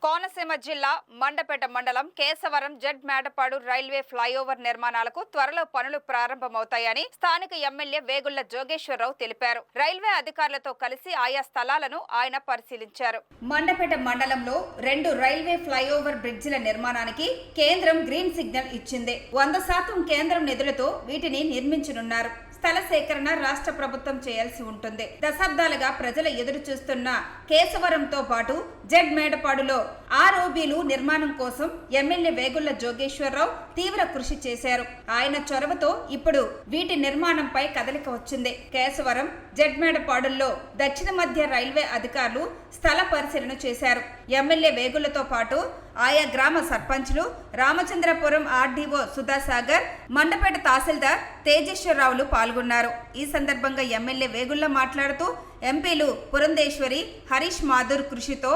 కోనసీమ జిల్లా మండపేట మండలం Kesavaram Z Medapadu railway flyover నిర్మాణాలకు త్వరలో పనులు ప్రారంభమవుతాయని స్థానిక ఎమ్మెల్యే వేగుళ్ల జోగేశ్వరరావు తెలిపారు. రైల్వే అధికారులతో కలిసి ఆయా స్థలాలను ఆయన పరిశీలించారు. మండపేట మండలంలో 2 రైల్వే ఫ్లైఓవర్ బ్రిడ్జిల నిర్మాణానికి కేంద్రం గ్రీన్ సిగ్నల్ ఇచ్చింది. 100% కేంద్రం నిధులతో వీటిని నిర్మించనున్నారు. స్థల సేకరణ రాష్ట్ర ప్రభుత్వం చేయాల్సి ఉంటుంది. దశాబ్దాలుగా ప్రజలు ఎదురు చూస్తున్న కేశవరంతో పాటు జడ్ మేడపాడులో ఆర్ఓబీలు నిర్మాణం కోసం ఎమ్మెల్యే వేగుళ్ల జోగేశ్వరరావు తీవ్ర కృషి చేశారు. ఆయన చొరవతో ఇప్పుడు వీటి నిర్మాణంపై కదలిక వచ్చింది. కేశవరం జడ్ మేడపాడుల్లో దక్షిణ మధ్య రైల్వే అధికారులు స్థల పరిశీలన చేశారు. ఎమ్మెల్యే వేగుళ్లతో పాటు ఆయా గ్రామ సర్పంచ్లు, రామచంద్రపురం ఆర్డీఓ సుధాసాగర్, మండపేట తహసీల్దార్ తేజేశ్వరరావులు పాల్గొన్నారు. ఈ సందర్భంగా ఎమ్మెల్యే వేగుళ్ల మాట్లాడుతూ ఎంపీలు పురంధేశ్వరి, హరీష్ మాధుర్ కృషితో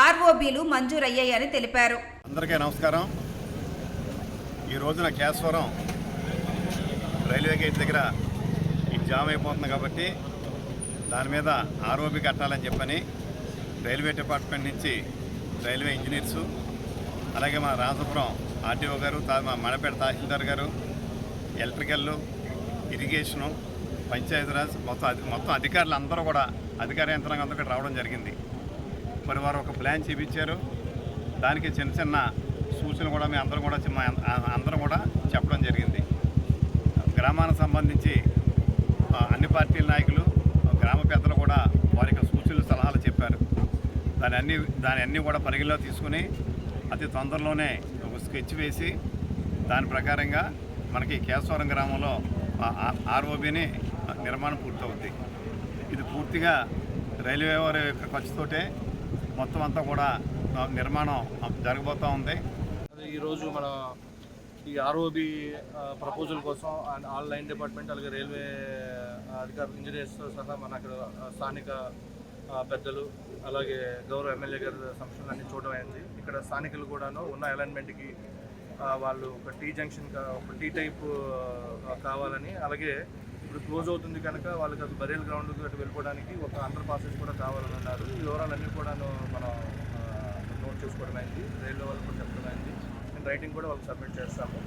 ఆర్ఓబీలు మంజూరయ్యాయని తెలిపారు. అందరికీ నమస్కారం. ఈ రోజున కేశవరం రైల్వే గేట్ దగ్గర ఈ జామ్ అయిపోతుంది కాబట్టి దాని మీద ఆర్ఓబీ కట్టాలని చెప్పని రైల్వే డిపార్ట్మెంట్ నుంచి రైల్వే ఇంజనీర్సు, అలాగే మా రాజపురం ఆర్టీఓ గారు, మా మండపేట తహసీల్దార్ గారు, ఎలక్ట్రికల్, ఇరిగేషను, పంచాయతీరాజ్ మొత్తం అధికారులు అందరూ కూడా అధికార యంత్రాంగం అంతా రావడం జరిగింది. మరి వారు ఒక ప్లాన్ చూపించారు. దానికి చిన్న చిన్న సూచనలు కూడా మేము అందరం కూడా చెప్పడం జరిగింది. గ్రామానికి సంబంధించి అన్ని పార్టీల నాయకులు, గ్రామ పెద్దలు కూడా వారి యొక్క సూచనలు, సలహాలు చెప్పారు. దాని అన్నీ కూడా పరిగణలో తీసుకుని అతి తొందరలోనే ఒక స్కెచ్ వేసి దాని ప్రకారంగా మనకి కేశవరం గ్రామంలో ఆర్ఓబీని నిర్మాణం పూర్తవుద్ది. ఇది పూర్తిగా రైల్వే వారి యొక్క ఖర్చుతోటే మొత్తం అంతా కూడా నిర్మాణం జరగబోతూ ఉంది. ఈరోజు మన ఈ ఆర్ఓబీ ప్రపోజల్ కోసం ఆల్ లైన్ డిపార్ట్మెంట్, అలాగే రైల్వే అధికారులు, ఇంజనీర్స్తో సహా మన అక్కడ స్థానిక పెద్దలు, అలాగే గౌరవ ఎమ్మెల్యే గారి సంక్షన్లు అన్నీ చూడడం అయింది. ఇక్కడ స్థానికులు కూడాను ఉన్న అలైన్మెంట్కి వాళ్ళు ఒక టీ జంక్షన్, ఒక టీ టైప్ కావాలని, అలాగే ఇప్పుడు క్లోజ్ అవుతుంది కనుక వాళ్ళకి అది బరియల్ గ్రౌండ్కి అటు వెళ్ళిపోవడానికి ఒక అండర్ పాసెస్ కూడా కావాలని అన్నారు. ఈ వివరాలన్నీ కూడాను మనం నోట్ చేసుకోవడం అయింది. రైల్వే వాళ్ళు కూడా చెప్పడం అయింది. నేను రైటింగ్ కూడా వాళ్ళకి సబ్మిట్ చేస్తాము.